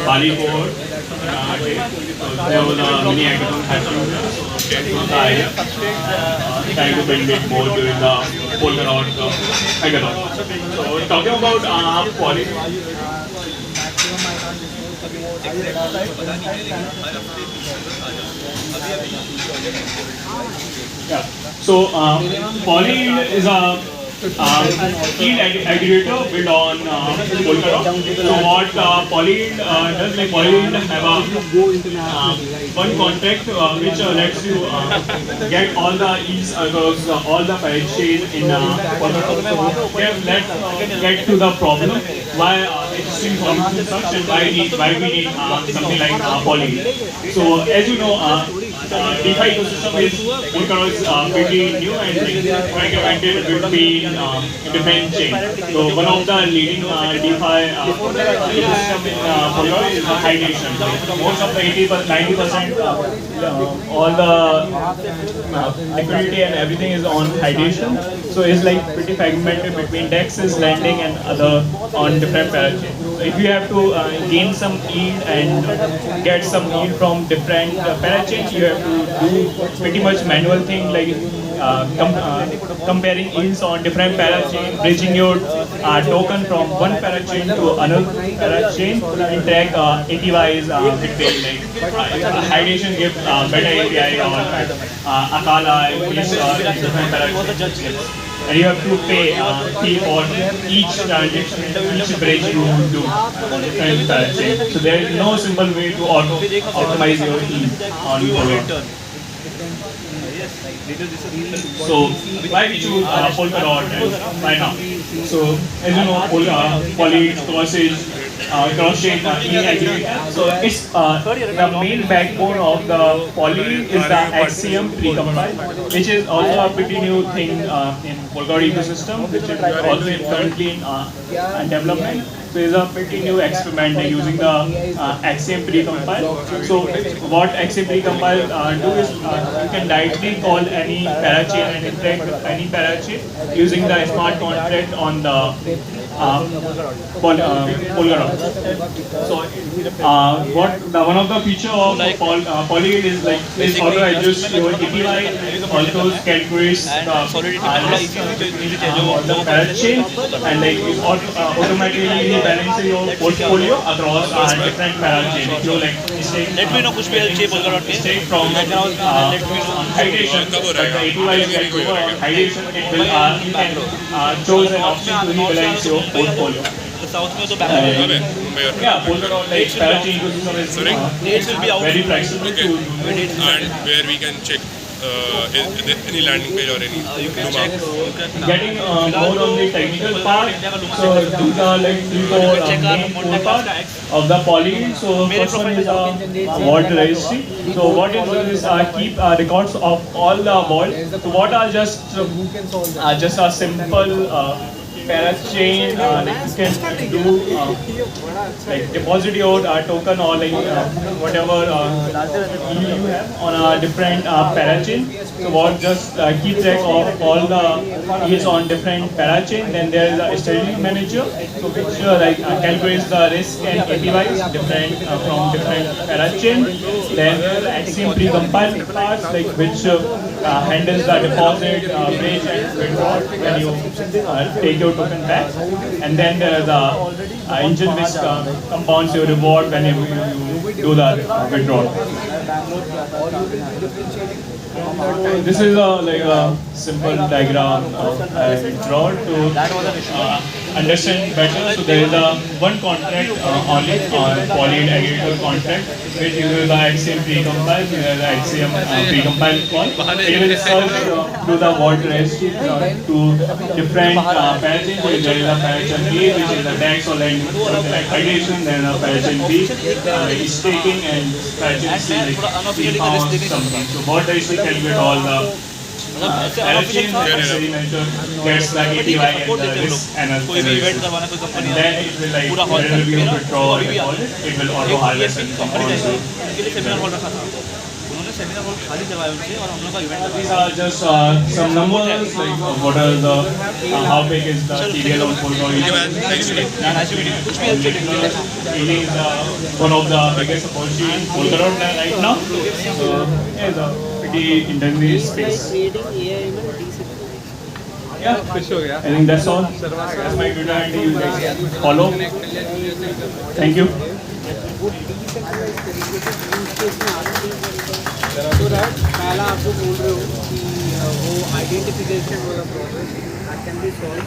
Bali port. There was a mini hackathon happening there, so that was the idea. Trying to build it more during the Polkadot hackathon. So talking about Poly. Yeah. So Poly is a yield aggregator built on Polkadot. So what Poly does, like Poly have a one contract which lets you get all the yields across all the parent chain in Polkadot. Okay, let's get to the problem. Why existing Poly sucks and why we need something like Poly. So as you know, DeFi ecosystem is Polkadot is pretty new and fragmented between different chains. So one of the leading DeFi ecosystem in Polkadot is Hydration. Most of the 90% all the liquidity and everything is on Hydration. So it's like pretty fragmented between DEXs, lending, and other on different parachains. So if you have to gain some yield and get some yield from different parachains, you have to do pretty much manual thing like comparing yields on different parachain, bridging your token from one parachain to another parachain, and track APIs between like Hydration gives better API or Akala is different parachains. And you have to pay fee for each transaction, each bridge you do different parachain. So there is no simple way to optimize your yield on Polkadot. So why we choose Polkadot and why now? So as you know, Poly cross-chain aggregator. So it's the main backbone of the Poly is the Axiom precompile, which is also a pretty new thing in Polkadot ecosystem, which is also currently in development. So it's a pretty new experiment using the Axiom precompile. So what Axiom precompile do is you can directly call any parachain and interact with any parachain using the smart contract on the Polkadot. So one of the feature of Poly is like this auto adjust your API, also categories the parachain, and like it automatically balancing your portfolio across different parachain. If you like stake from Hydration, but the API is get over on Hydration, it will you can choose an option to rebalance your portfolio. Yeah, Polkadot like parachain ecosystem is very flexible. Okay. And where we can check is there any landing page or any Getting more on the technical part, so these are like main four parts of the Poly. So first one is vault registry. So what it does is keep records of all the vaults. So what are just a simple parachain, like you can do like deposit your token or like whatever you have on a different parachain. So what just keep track of all the yields on different parachain. Then there is a strategy manager, so which like calculates the risk and APYs different from different parachain. Then there is the Axiom precompiled parts like which handles the deposit, bridge and withdrawal when you take your token back. And then there is the engine which compounds your reward when you do the withdrawal. This is like a simple diagram I draw to understand better. So there is a one contract only on Poly aggregator contract which uses the Axiom precompile. There is the Axiom precompile call. It will search to the vault registry to different parachains. So there is a parachain A which is the DEX or lending like Hydration. Then a parachain B like staking, and parachain C like we found something. So what does it calculate all the parachain gets the API and the risk analysis, and then it will like whenever you withdraw or deposit, it will auto harvest and compound. Seminar hall खाली करवाए उनसे और हम लोग का event These are just some numbers, like what are the, how big is the TVL of Polkar? Okay, man. Nice to meet you. कुछ भी help चाहिए It is one of the biggest opportunities in Polkar right now. So yeah, it's a pretty intensive space. Yeah, I think that's all. That's my Twitter handle. You guys follow. Thank you. तो right पहला आपको बोल रहे हो कि वो identification वाला process can be solve